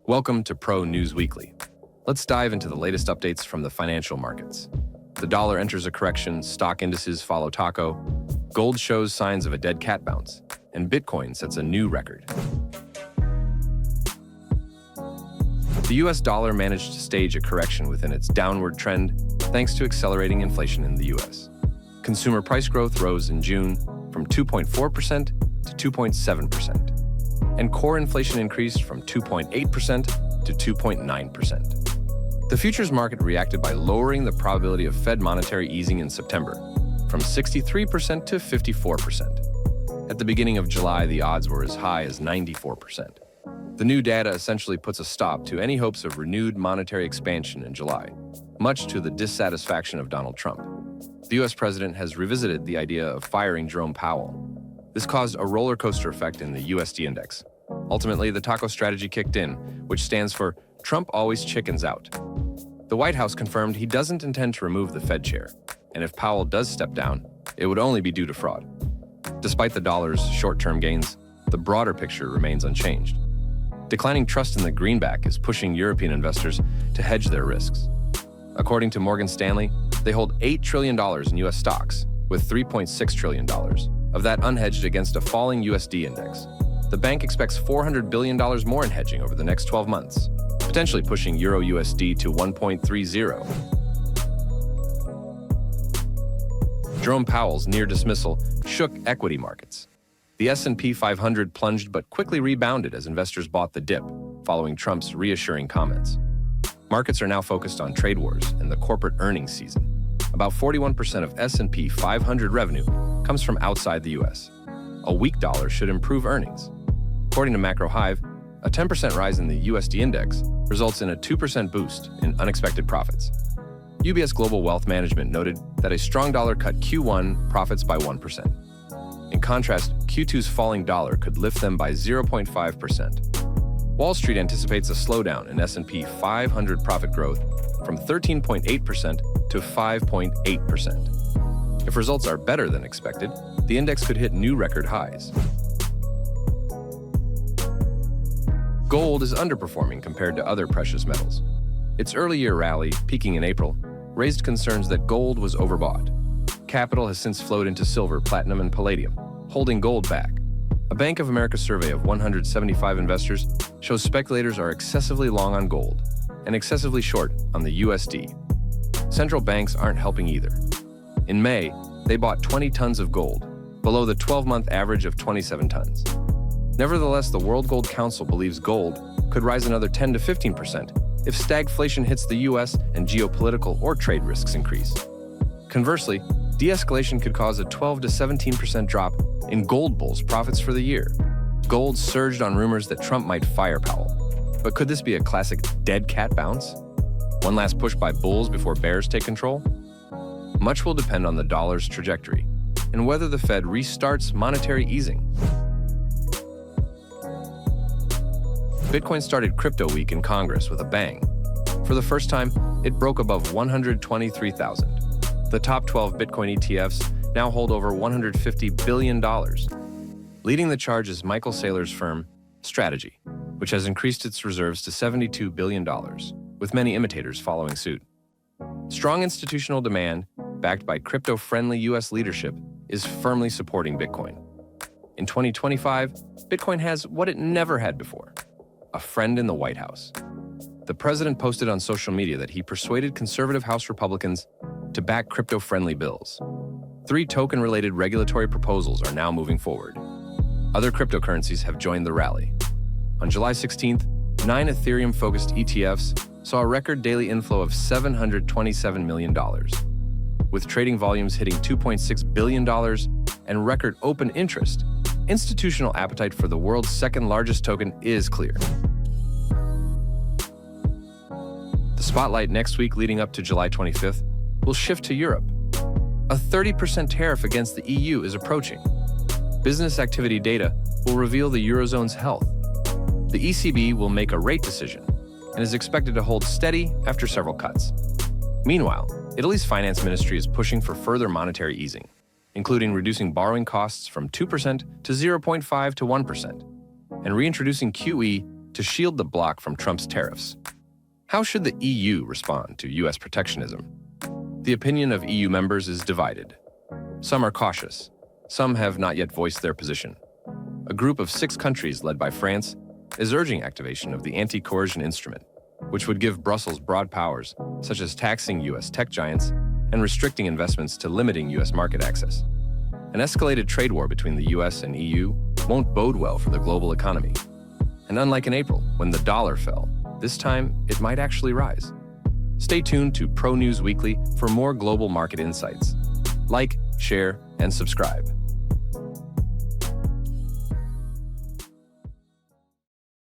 Welcome to Pro News Weekly. Let's dive into the latest updates from the financial markets. The dollar enters a correction, stock indices follow taco, gold shows signs of a dead cat bounce, and Bitcoin sets a new record. The US dollar managed to stage a correction within its downward trend thanks to accelerating inflation in the US. Consumer price growth rose in June from 2.4% to 2.7%, and core inflation increased from 2.8% to 2.9%. The futures market reacted by lowering the probability of Fed monetary easing in September from 63% to 54%. At the beginning of July, the odds were as high as 94%. The new data essentially puts a stop to any hopes of renewed monetary expansion in July, much to the dissatisfaction of Donald Trump. The US president has revisited the idea of firing Jerome-Powell. This caused a roller coaster effect in the USD index. Ultimately, the taco strategy kicked in, which stands for Trump always chickens out. The White House confirmed he doesn't intend to remove the Fed chair, and if Powell does step down, it would only be due to fraud. Despite the dollar's short-term gains, the broader picture remains unchanged. Declining trust in the greenback is pushing European investors to hedge their risks. According to Morgan Stanley, they hold $8 trillion in US stocks, with $3.6 trillion of that unhedged against a falling USD index. The bank expects $400 billion more in hedging over the next 12 months, potentially pushing EURUSD to 1.30. Jerome Powell's near dismissal shook equity markets. The S&P 500 plunged but quickly rebounded as investors bought the dip, following Trump's reassuring comments. Markets are now focused on trade wars and the corporate earnings season. About 41% of S&P 500 revenue comes from outside the US. A weak dollar should improve earnings. According to Macro Hive, a 10% rise in the USD index results in a 2% boost in unexpected profits. UBS Global Wealth Management noted that a strong dollar cut Q1 profits by 1%. In contrast, Q2's falling dollar could lift them by 0.5%. Wall Street anticipates a slowdown in S&P 500 profit growth from 13.8% to 5.8%. If results are better than expected, the index could hit new record highs. Gold is underperforming compared to other precious metals. Its early year rally, peaking in April, raised concerns that gold was overbought. Capital has since flowed into silver, platinum, and palladium, holding gold back. A Bank of America survey of 175 investors shows speculators are excessively long on gold and excessively short on the USD. Central banks aren't helping either. In May, they bought 20 tons of gold, below the 12-month average of 27 tons. Nevertheless, the World Gold Council believes gold could rise another 10 to 15% if stagflation hits the US and geopolitical or trade risks increase. Conversely, de-escalation could cause a 12 to 17% drop in gold bulls' profits for the year. Gold surged on rumors that Trump might fire Powell. But could this be a classic dead cat bounce? One last push by bulls before bears take control? Much will depend on the dollar's trajectory and whether the Fed restarts monetary easing. Bitcoin started crypto week in Congress with a bang. For the first time, it broke above 123,000. The top 12 Bitcoin ETFs now hold over $150 billion. Leading the charge is Michael Saylor's firm, Strategy, which has increased its reserves to $72 billion, with many imitators following suit. Strong institutional demand, backed by crypto-friendly US leadership, is firmly supporting Bitcoin. In 2025, Bitcoin has what it never had before: a friend in the White House. The president posted on social media that he persuaded conservative House Republicans to back crypto-friendly bills. 3 token-related regulatory proposals are now moving forward. Other cryptocurrencies have joined the rally. On July 16th, 9 Ethereum-focused ETFs saw a record daily inflow of $727 million. With trading volumes hitting $2.6 billion and record open interest, institutional appetite for the world's second-largest token is clear. The spotlight next week leading up to July 25th will shift to Europe. A 30% tariff against the EU is approaching. Business activity data will reveal the Eurozone's health. The ECB will make a rate decision and is expected to hold steady after several cuts. Meanwhile, Italy's finance ministry is pushing for further monetary easing, including reducing borrowing costs from 2% to 0.5% to 1%, and reintroducing QE to shield the bloc from Trump's tariffs. How should the EU respond to US protectionism? The opinion of EU members is divided. Some are cautious. Some have not yet voiced their position. A group of 6 countries led by France is urging activation of the anti-coercion instrument, which would give Brussels broad powers, such as taxing US tech giants and restricting investments to limiting US market access. An escalated trade war between the US and EU won't bode well for the global economy. And unlike in April, when the dollar fell, this time it might actually rise. Stay tuned to Pro News Weekly for more global market insights. Like, share, and subscribe.